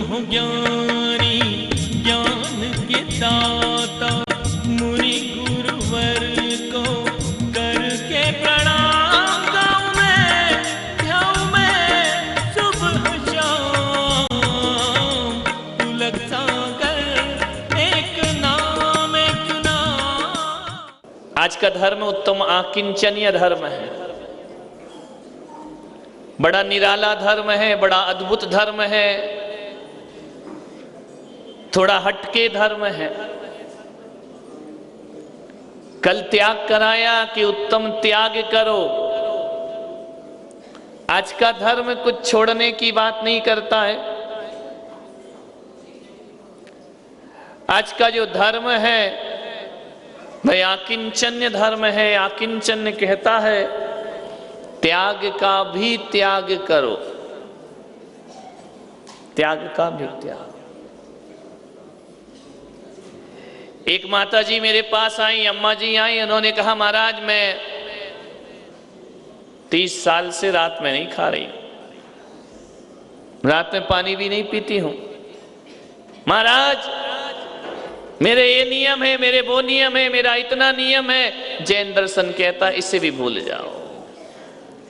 हो ज्ञानी ज्ञान के दाता, मुनि गुरुवर को करके प्रणाम गाऊं मैं, ध्याऊं मैं सुबह शाम। तुलक सागर एक नाम एक नाम। आज का धर्म उत्तम आकिंचनीय धर्म है, बड़ा निराला धर्म है, बड़ा अद्भुत धर्म है, थोड़ा हटके धर्म है। कल त्याग कराया कि उत्तम त्याग करो। आज का धर्म कुछ छोड़ने की बात नहीं करता है। आज का जो धर्म है वह आकिंचन्य धर्म है। आकिंचन्य कहता है त्याग का भी त्याग करो, त्याग का भी त्याग। एक माता जी मेरे पास आई, अम्मा जी आई, उन्होंने कहा महाराज मैं 30 साल से रात में नहीं खा रही, रात में पानी भी नहीं पीती हूं। महाराज मेरे ये नियम है, मेरे वो नियम है, मेरा इतना नियम है। जैन दर्शन कहता है इसे भी भूल जाओ।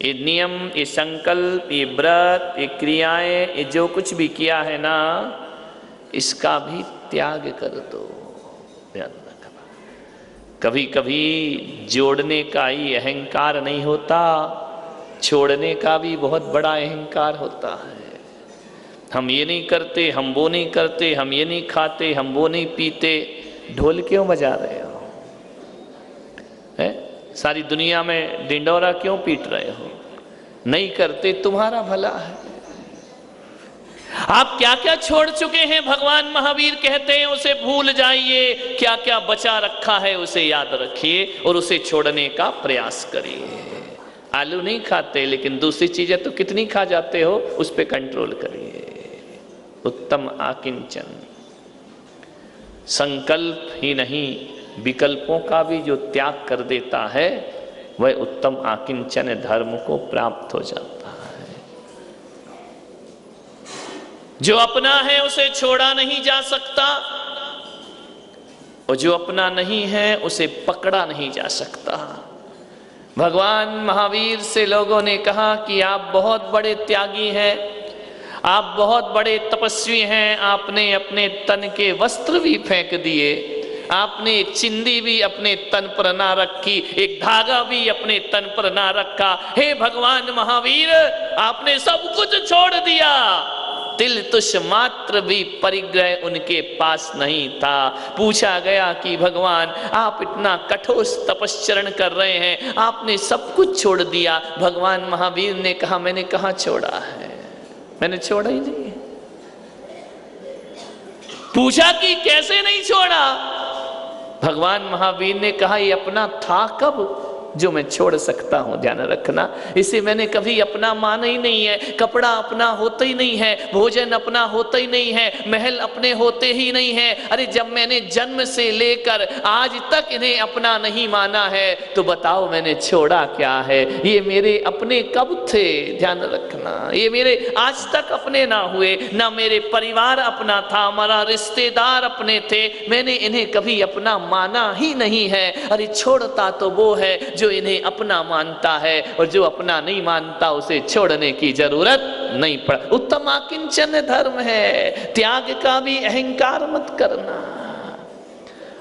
ये नियम, ये संकल्प, ये व्रत, ये क्रियाएं, ये जो कुछ भी किया है ना, इसका भी त्याग कर दो। ध्यान रखना, कभी कभी जोड़ने का ही अहंकार नहीं होता, छोड़ने का भी बहुत बड़ा अहंकार होता है। हम ये नहीं करते, हम वो नहीं करते, हम ये नहीं खाते, हम वो नहीं पीते। ढोल क्यों बजा रहे हो? है? सारी दुनिया में डिंडोरा क्यों पीट रहे हो? नहीं करते, तुम्हारा भला है। आप क्या क्या छोड़ चुके हैं, भगवान महावीर कहते हैं उसे भूल जाइए। क्या क्या बचा रखा है उसे याद रखिए और उसे छोड़ने का प्रयास करिए। आलू नहीं खाते लेकिन दूसरी चीजें तो कितनी खा जाते हो, उस पर कंट्रोल करिए। उत्तम आकिंचन, संकल्प ही नहीं विकल्पों का भी जो त्याग कर देता है वह उत्तम आकिंचन धर्म को प्राप्त हो जाता है। जो अपना है उसे छोड़ा नहीं जा सकता और जो अपना नहीं है उसे पकड़ा नहीं जा सकता। भगवान महावीर से लोगों ने कहा कि आप बहुत बड़े त्यागी हैं, आप बहुत बड़े तपस्वी हैं, आपने अपने तन के वस्त्र भी फेंक दिए, आपने एक चिंदी भी अपने तन पर ना रखी, एक धागा भी अपने तन पर ना रखा। हे भगवान महावीर, आपने सब कुछ छोड़ दिया, तिल तुष मात्र भी परिग्रह उनके पास नहीं था। पूछा गया कि भगवान आप इतना कठोर तपश्चरण कर रहे हैं, आपने सब कुछ छोड़ दिया। भगवान महावीर ने कहा मैंने कहाँ छोड़ा है, मैंने छोड़ा ही नहीं। पूछा कि कैसे नहीं छोड़ा? भगवान महावीर ने कहा ये अपना था कब जो मैं छोड़ सकता हूं। ध्यान रखना, इसे मैंने कभी अपना माना ही नहीं है। कपड़ा अपना होता ही नहीं है, भोजन अपना होता ही नहीं है, महल अपने होते ही नहीं है। अरे जब मैंने जन्म से लेकर आज तक इन्हें अपना नहीं माना है तो बताओ मैंने छोड़ा क्या है? ये मेरे अपने कब थे? ध्यान रखना, ये मेरे आज तक अपने ना हुए, ना मेरे परिवार अपना था, हमारा रिश्तेदार अपने थे। मैंने इन्हें कभी अपना माना ही नहीं है। अरे छोड़ता तो वो है जो इन्हें अपना मानता है, और जो अपना नहीं मानता उसे छोड़ने की जरूरत नहीं पड़। उत्तम आकिंचन धर्म है, त्याग का भी अहंकार मत करना।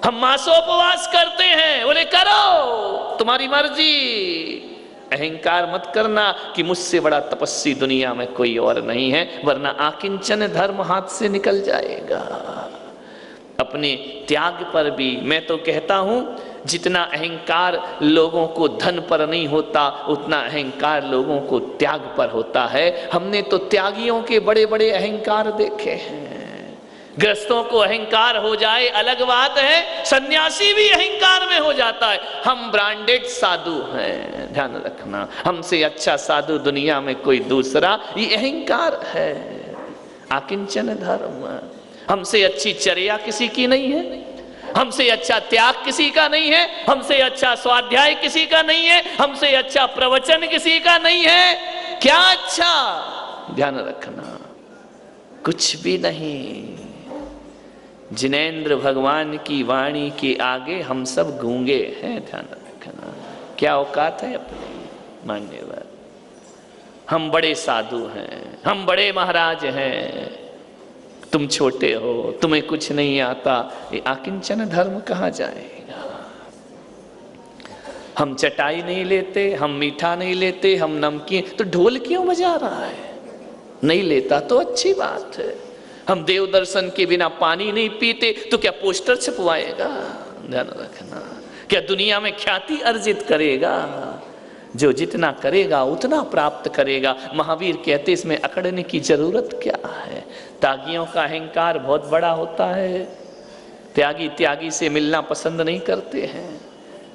हम मासोपवास करते हैं, बोले करो तुम्हारी मर्जी, अहंकार मत करना कि मुझसे बड़ा तपस्वी दुनिया में कोई और नहीं है, वरना आकिंचन धर्म हाथ से निकल जाएगा। अपने त्याग पर भी मैं तो कहता हूं जितना अहंकार लोगों को धन पर नहीं होता उतना अहंकार लोगों को त्याग पर होता है। हमने तो त्यागियों के बड़े बड़े अहंकार देखे हैं। गृहस्थों को अहंकार हो जाए अलग बात है, सन्यासी भी अहंकार में हो जाता है। हम ब्रांडेड साधु हैं, ध्यान रखना, हमसे अच्छा साधु दुनिया में कोई दूसरा, ये अहंकार है। आकिंचन धर्म, हमसे अच्छी चर्या किसी की नहीं है, हमसे अच्छा त्याग किसी का नहीं है, हमसे अच्छा स्वाध्याय किसी का नहीं है, हमसे अच्छा प्रवचन किसी का नहीं है। क्या अच्छा? ध्यान रखना, कुछ भी नहीं। जिनेंद्र भगवान की वाणी के आगे हम सब गूंगे हैं, ध्यान रखना। क्या औकात है अपनी, मान्यवर। हम बड़े साधु हैं, हम बड़े महाराज हैं, तुम छोटे हो, तुम्हें कुछ नहीं आता। ये आकिंचन धर्म कहाँ जाएगा? हम चटाई नहीं लेते, हम मीठा नहीं लेते, हम नमकीन, तो ढोल क्यों बजा रहा है? नहीं लेता तो अच्छी बात है। हम देव दर्शन के बिना पानी नहीं पीते, तो क्या पोस्टर छपवाएगा? ध्यान रखना। क्या दुनिया में ख्याति अर्जित करेगा? जो जितना करेगा उतना प्राप्त करेगा। महावीर कहते इसमें अकड़ने की जरूरत क्या है? त्यागियों का अहंकार बहुत बड़ा होता है। त्यागी त्यागी से मिलना पसंद नहीं करते हैं,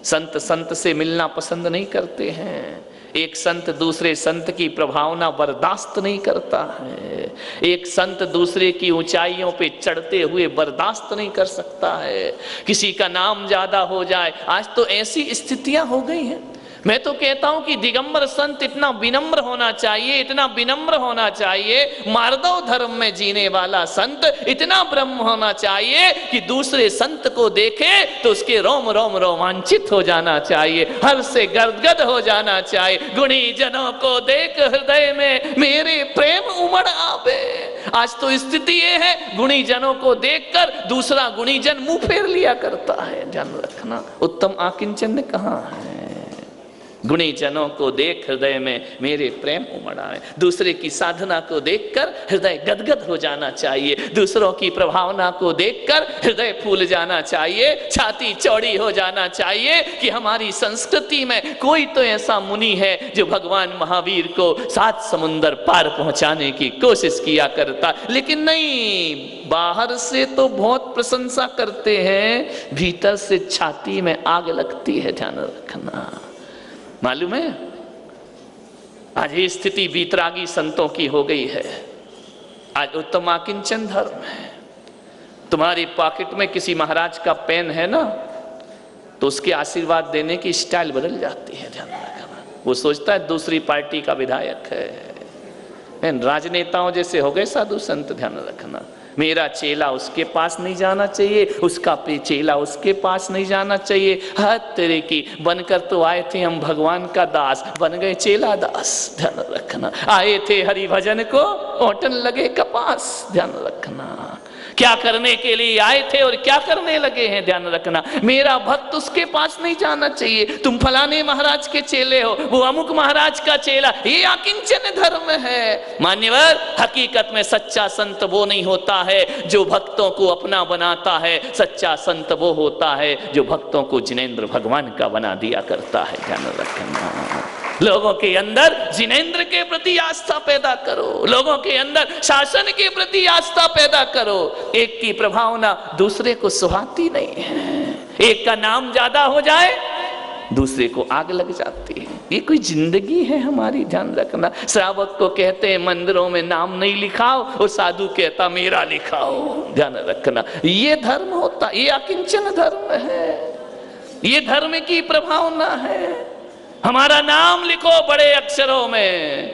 संत संत से मिलना पसंद नहीं करते हैं। एक संत दूसरे संत की प्रभावना बर्दाश्त नहीं करता है। एक संत दूसरे की ऊंचाइयों पे चढ़ते हुए बर्दाश्त नहीं कर सकता है। किसी का नाम ज्यादा हो जाए, आज तो ऐसी स्थितियां हो गई हैं। मैं तो कहता हूं कि दिगंबर संत इतना विनम्र होना चाहिए, इतना विनम्र होना चाहिए। मार्दव धर्म में जीने वाला संत इतना ब्रह्म होना चाहिए कि दूसरे संत को देखे तो उसके रोम रोम रोमांचित हो जाना चाहिए, हर से गदगद हो जाना चाहिए। गुणी जनों को देख हृदय में मेरे प्रेम उमड़ आवे। आज तो स्थिति ये है, गुणी जनों को देखकर दूसरा गुणी जन मुंह फेर लिया करता है। ध्यान रखना, उत्तम आकिंचन ने कहा है, गुणी जनों को देख हृदय में मेरे प्रेम उमड़ आए। दूसरे की साधना को देखकर हृदय गदगद हो जाना चाहिए, दूसरों की प्रभावना को देखकर हृदय फूल जाना चाहिए, छाती चौड़ी हो जाना चाहिए कि हमारी संस्कृति में कोई तो ऐसा मुनि है जो भगवान महावीर को 7 समुंदर पार पहुंचाने की कोशिश किया करता। लेकिन नहीं, बाहर से तो बहुत प्रशंसा करते हैं, भीतर से छाती में आग लगती है। ध्यान रखना। मालूम है, आज ये स्थिति वीतरागी संतों की हो गई है। आज उत्तम आकिंचन धर्म है। तुम्हारी पॉकेट में किसी महाराज का पेन है ना, तो उसके आशीर्वाद देने की स्टाइल बदल जाती है। ध्यान रखना। वो सोचता है दूसरी पार्टी का विधायक है। राजनेताओं जैसे हो गए साधु संत। ध्यान रखना, मेरा चेला उसके पास नहीं जाना चाहिए, उसका चेला उसके पास नहीं जाना चाहिए। हद तेरे की, बनकर तो आए थे हम भगवान का दास, बन गए चेला दास। ध्यान रखना। आए थे हरि भजन को, ओटन लगे कपास। ध्यान रखना। क्या करने के लिए आए थे और क्या करने लगे हैं? ध्यान रखना। मेरा भक्त उसके पास नहीं जाना चाहिए। तुम फलाने महाराज के चेले हो, वो अमुक महाराज का चेला, ये आकिंचन धर्म है। मान्यवर, हकीकत में सच्चा संत वो नहीं होता है जो भक्तों को अपना बनाता है। सच्चा संत वो होता है जो भक्तों को जिनेंद्र भगवान का बना दिया करता है। ध्यान रखना। लोगों के अंदर जिनेंद्र के प्रति आस्था पैदा करो, लोगों के अंदर शासन के प्रति आस्था पैदा करो। एक की प्रभावना दूसरे को सुहाती नहीं है। एक का नाम ज्यादा हो जाए, दूसरे को आग लग जाती है। ये कोई जिंदगी है हमारी? ध्यान रखना। श्रावक को कहते हैं मंदिरों में नाम नहीं लिखाओ, और साधु कहता मेरा लिखाओ। ध्यान रखना, ये धर्म होता, ये अकिंचन धर्म है, ये धर्म की प्रभावना है। हमारा नाम लिखो बड़े अक्षरों में,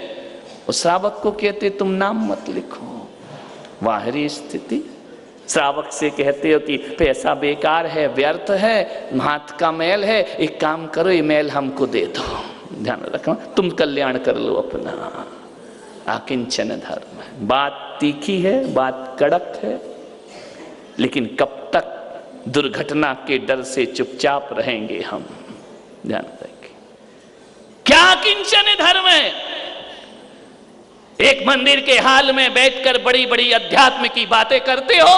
और श्रावक को कहते तुम नाम मत लिखो। बाहरी स्थिति। श्रावक से कहते हो कि पैसा बेकार है, व्यर्थ है, हाथ का मैल है, एक काम करो ये मैल हमको दे दो। ध्यान रखना, तुम कल्याण कर लो अपना। आकिंचन धर्म है। बात तीखी है, बात कड़क है, लेकिन कब तक दुर्घटना के डर से चुपचाप रहेंगे हम? ध्यान रखें। क्या किंचन धर्म है? एक मंदिर के हाल में बैठकर बड़ी बड़ी अध्यात्म की बातें करते हो,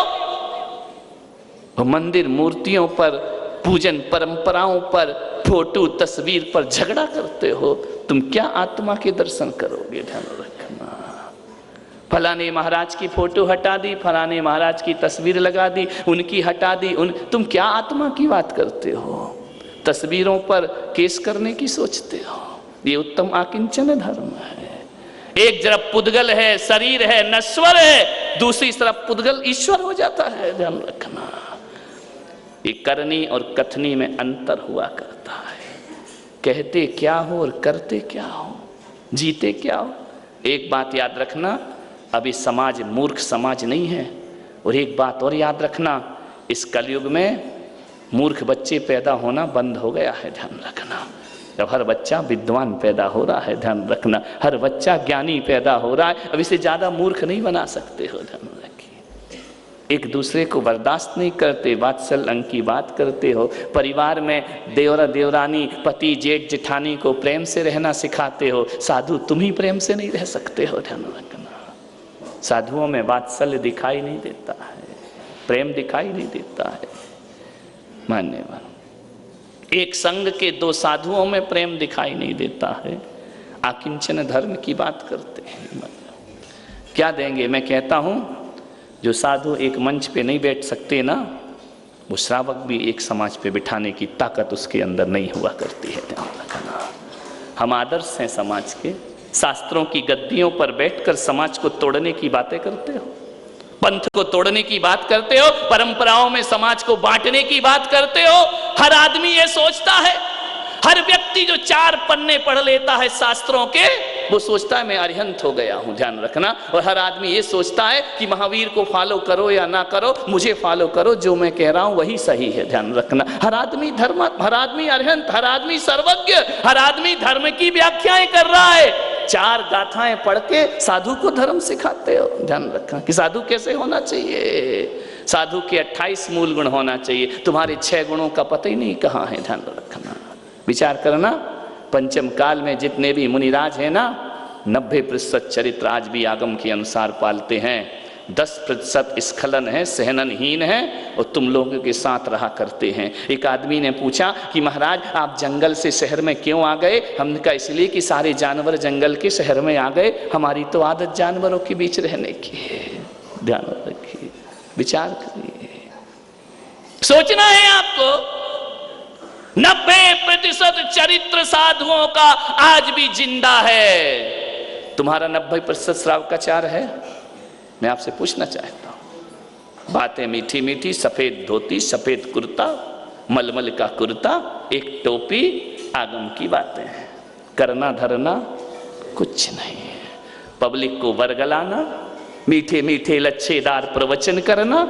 और मंदिर मूर्तियों पर, पूजन परंपराओं पर, फोटो तस्वीर पर झगड़ा करते हो। तुम क्या आत्मा के दर्शन करोगे? ध्यान रखना। फलाने महाराज की फोटो हटा दी, फलाने महाराज की तस्वीर लगा दी, उनकी हटा दी, तुम क्या आत्मा की बात करते हो? तस्वीरों पर केस करने की सोचते हो। ये उत्तम आकिंचन धर्म है। एक तरफ पुद्गल है, शरीर है, नश्वर है, दूसरी तरफ पुद्गल ईश्वर हो जाता है। ध्यान रखना। ये करनी और कथनी में अंतर हुआ करता है। कहते क्या हो और करते क्या हो, जीते क्या हो। एक बात याद रखना, अभी समाज मूर्ख समाज नहीं है। और एक बात और याद रखना, इस कलयुग में मूर्ख बच्चे पैदा होना बंद हो गया है, ध्यान रखना। अब हर बच्चा विद्वान पैदा हो रहा है, ध्यान रखना। हर बच्चा ज्ञानी पैदा हो रहा है। अब इसे ज्यादा मूर्ख नहीं बना सकते हो, ध्यान रखिए। एक दूसरे को बर्दाश्त नहीं करते, वात्सल्य अंग की बात करते हो। परिवार में देवरा देवरानी, पति जेठ जेठानी को प्रेम से रहना सिखाते हो। साधु तुम ही प्रेम से नहीं रह सकते हो, ध्यान रखना। साधुओं में वात्सल्य दिखाई नहीं देता है, प्रेम दिखाई नहीं देता है। मान्यवर, एक संघ के दो साधुओं में प्रेम दिखाई नहीं देता है। आकिंचन धर्म की बात करते हैं, क्या देंगे? मैं कहता हूं, जो साधु एक मंच पे नहीं बैठ सकते ना, वो श्रावक भी एक समाज पे बिठाने की ताकत उसके अंदर नहीं हुआ करती है, ध्यान रखना। हम आदर्श हैं समाज के। शास्त्रों की गद्दियों पर बैठकर समाज को तोड़ने की बातें करते हो, पंथ को तोड़ने की बात करते हो, परंपराओं में समाज को बांटने की बात करते हो। हर आदमी ये सोचता है, हर व्यक्ति जो 4 पन्ने पढ़ लेता है शास्त्रों के, वो सोचता है मैं अरिहंत हो गया हूं, ध्यान रखना। और हर आदमी ये सोचता है कि महावीर को फॉलो करो या ना करो, मुझे फॉलो करो, जो मैं कह रहा हूं वही सही है, ध्यान रखना। हर आदमी धर्म, हर आदमी अरिहंत, हर आदमी सर्वज्ञ, हर आदमी धर्म की व्याख्याएं कर रहा है। 4 गाथाएं पढ़ के साधु को धर्म सिखाते हो, ध्यान रखना कि साधु कैसे होना चाहिए। साधु के 28 मूल गुण होना चाहिए, तुम्हारे 6 गुणों का पता ही नहीं कहाँ है, ध्यान रखना। विचार करना, पंचम काल में जितने भी मुनिराज हैं ना, 90% चरित्र आज भी आगम के अनुसार पालते हैं। 10% स्खलन है, सहननहीन है, और तुम लोगों के साथ रहा करते हैं। एक आदमी ने पूछा कि महाराज आप जंगल से शहर में क्यों आ गए? हमने कहा इसलिए कि सारे जानवर जंगल के शहर में आ गए, हमारी तो आदत जानवरों के बीच रहने की है। ध्यान रखिए, विचार करिए, सोचना है आपको। 90% चरित्र साधुओं का आज भी जिंदा है। तुम्हारा 90% श्रावकाचार है? मैं आपसे पूछना चाहता हूं। बातें मीठी मीठी, सफेद धोती, सफेद कुर्ता, मलमल का कुर्ता, एक टोपी, आगम की बातें हैं। करना धरना कुछ नहीं है। पब्लिक को वर्गलाना, मीठे मीठे लच्छेदार प्रवचन करना,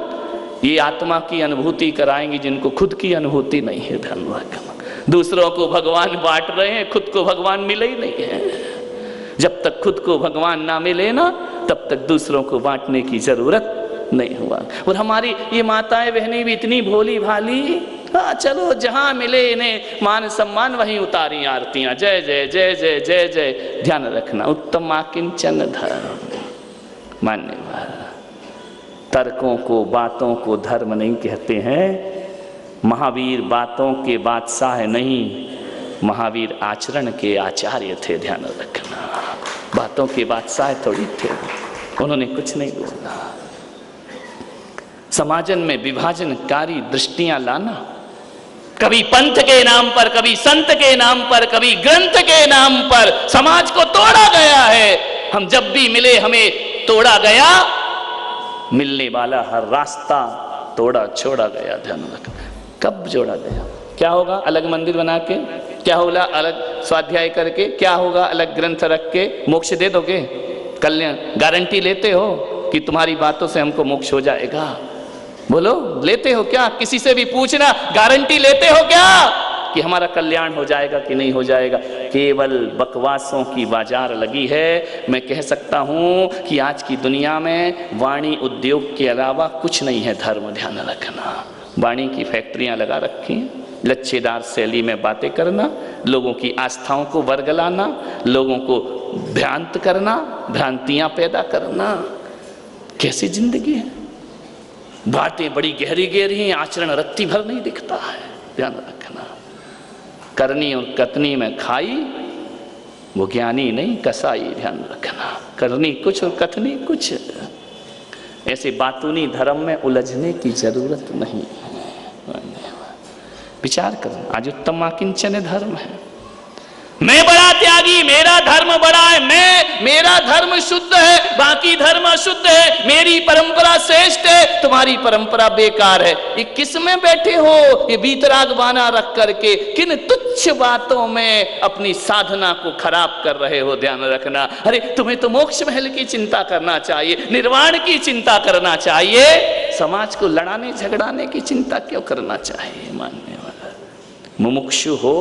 ये आत्मा की अनुभूति कराएंगे जिनको खुद की अनुभूति नहीं है, ध्यान रखना। दूसरों को भगवान बांट रहे हैं, खुद को भगवान मिले ही नहीं है। जब तक खुद को भगवान ना मिले ना, तब तक दूसरों को बांटने की जरूरत नहीं हुआ। और हमारी ये माताएं बहनें भी इतनी भोली भाली, हाँ चलो जहां मिले इन्हें मान सम्मान वहीं उतारी आरतियां, जय जय जय जय जय जय। ध्यान रखना, उत्तम आकिंचन धर्म। मान्यवर, तर्कों को, बातों को धर्म नहीं कहते हैं। महावीर बातों के बादशाह नहीं, महावीर आचरण के आचार्य थे, ध्यान रखना। बातों के बादशाह थोड़ी थे, उन्होंने कुछ नहीं बोला। समाजन में विभाजनकारी दृष्टियां लाना, कभी पंथ के नाम पर, कभी संत के नाम पर, कभी ग्रंथ के नाम पर समाज को तोड़ा गया है। हम जब भी मिले हमें तोड़ा गया, मिलने वाला हर रास्ता तोड़ा छोड़ा गया, ध्यान रखना। कब जोड़ा गया? क्या होगा अलग मंदिर बना के? क्या होगा अलग स्वाध्याय करके? क्या होगा अलग ग्रंथ रख के? मोक्ष दे दोगे? कल्याण गारंटी लेते हो कि तुम्हारी बातों से हमको मोक्ष हो जाएगा? बोलो, लेते हो क्या? किसी से भी पूछना, गारंटी लेते हो क्या कि हमारा कल्याण हो जाएगा कि नहीं हो जाएगा? केवल बकवासों की बाजार लगी है। मैं कह सकता हूं कि आज की दुनिया में वाणी उद्योग के अलावा कुछ नहीं है धर्म, ध्यान रखना। वाणी की फैक्ट्रियां लगा रखी, लच्छेदार शैली में बातें करना, लोगों की आस्थाओं को वर्गलाना, लोगों को भ्रांत करना, भ्रांतियां पैदा करना। कैसी जिंदगी है? बातें बड़ी गहरी गहरी हैं, आचरण रत्ती भर नहीं दिखता है, ध्यान रखना। करनी और कतनी में खाई, वो ज्ञानी नहीं कसाई, ध्यान रखना। करनी कुछ और कथनी कुछ। ऐसे बातूनी धर्म में उलझने की जरूरत नहीं है। विचार करो, आज उत्तम आकिंचन धर्म है। मैं बड़ा त्यागी, मेरा धर्म बड़ा है, मैं मेरा धर्म शुद्ध है, बाकी धर्म अशुद्ध है, मेरी परंपरा श्रेष्ठ है, तुम्हारी परंपरा बेकार है। ये किस में बैठे हो? ये बीतराग बाना रख करके किन तुच्छ बातों में अपनी साधना को खराब कर रहे हो, ध्यान रखना। अरे तुम्हें तो मोक्ष महल की चिंता करना चाहिए, निर्वाण की चिंता करना चाहिए, समाज को लड़ाने झगड़ाने की चिंता क्यों करना चाहिए? मानने वाला मुमुक्षु हो,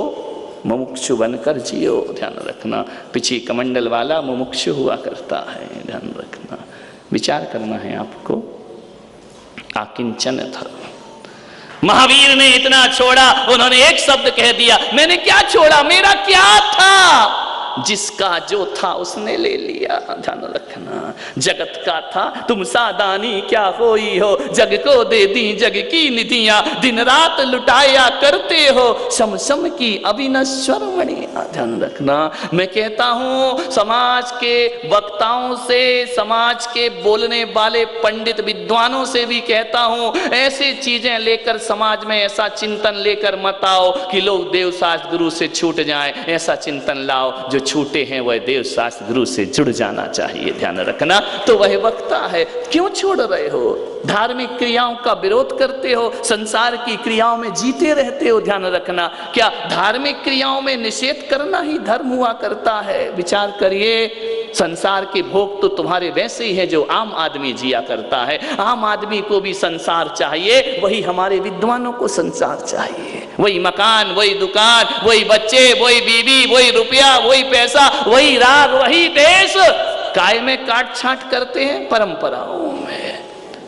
मुमुक्षु बनकर जियो, ध्यान रखना। पिछी कमंडल वाला मुमुक्षु हुआ करता है, ध्यान रखना। विचार करना है आपको। आकिंचन धर्म, महावीर ने इतना छोड़ा, उन्होंने एक शब्द कह दिया, मैंने क्या छोड़ा, मेरा क्या था? जिसका जो था उसने ले लिया, ध्यान रखना। जगत का था तुम सादानी क्या होई हो, जग को दे दी जग की निधियां, दिन रात लुटाया करते हो, सम सम की अविनश्वर मणियां, ध्यान रखना। मैं कहता हूं समाज के वक्ताओं से, समाज के बोलने वाले पंडित विद्वानों से भी कहता हूं, ऐसी चीजें लेकर समाज में ऐसा चिंतन लेकर मत आओ कि लोग देव शास्त्र गुरु से छूट जाएं। ऐसा चिंतन लाओ जो छूटे हैं वह देव शास्त्र गुरु से जुड़ जाना चाहिए, ध्यान रखना। तो वह वक्ता है, क्यों छोड़ रहे हो? धार्मिक क्रियाओं का विरोध करते हो, संसार की क्रियाओं में जीते रहते हो, ध्यान रखना। क्या धार्मिक क्रियाओं में निषेध करना ही धर्म हुआ करता है? विचार करिए। संसार के भोग तो तुम्हारे वैसे ही है जो आम आदमी जिया करता है। आम आदमी को भी संसार चाहिए, वही हमारे विद्वानों को संसार चाहिए। वही मकान, वही दुकान, वही बच्चे, वही बीवी, वही रुपया, वही पैसा, वही राग, वही देश। काय में काट छाट करते हैं? परंपराओं में।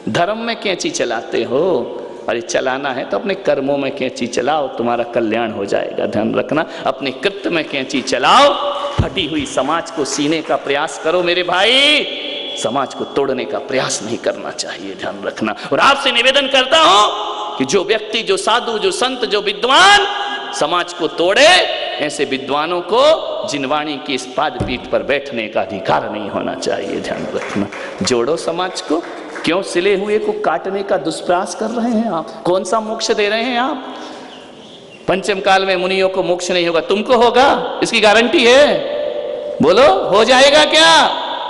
धर्म में कैंची चलाते हो? अरे चलाना है तो अपने कर्मों में कैंची चलाओ, तुम्हारा कल्याण हो जाएगा, ध्यान रखना। अपने कृत्य में कैंची चलाओ, फटी हुई समाज को सीने का प्रयास करो मेरे भाई, समाज को तोड़ने का प्रयास नहीं करना चाहिए, ध्यान रखना। और आपसे निवेदन करता हूं कि जो व्यक्ति, जो साधु, जो संत, जो विद्वान समाज को तोड़े, ऐसे विद्वानों को जिनवाणी की इस पाद पीठ पर बैठने का अधिकार नहीं होना चाहिए, ध्यान रखना। जोड़ो समाज को। क्यों सिले हुए को काटने का दुष्प्रयास कर रहे हैं आप? कौन सा मोक्ष दे रहे हैं आप? पंचम काल में मुनियों को मोक्ष नहीं होगा, तुमको होगा, इसकी गारंटी है। बोलो, हो जाएगा क्या?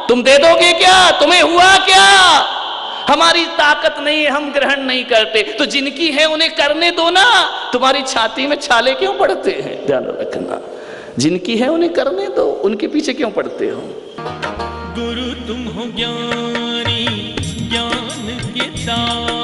तुम दे दोगे क्या? तुम्हें हुआ क्या? हमारी ताकत नहीं है, हम ग्रहण नहीं करते, तो जिनकी है उन्हें करने दो ना। तुम्हारी छाती में छाले क्यों पड़ते हैं? ध्यान रखना। जिनकी है उन्हें करने दो, उनके पीछे क्यों पड़ते हो? गुरु तुम हो ज्ञानी, ज्ञान के दाता।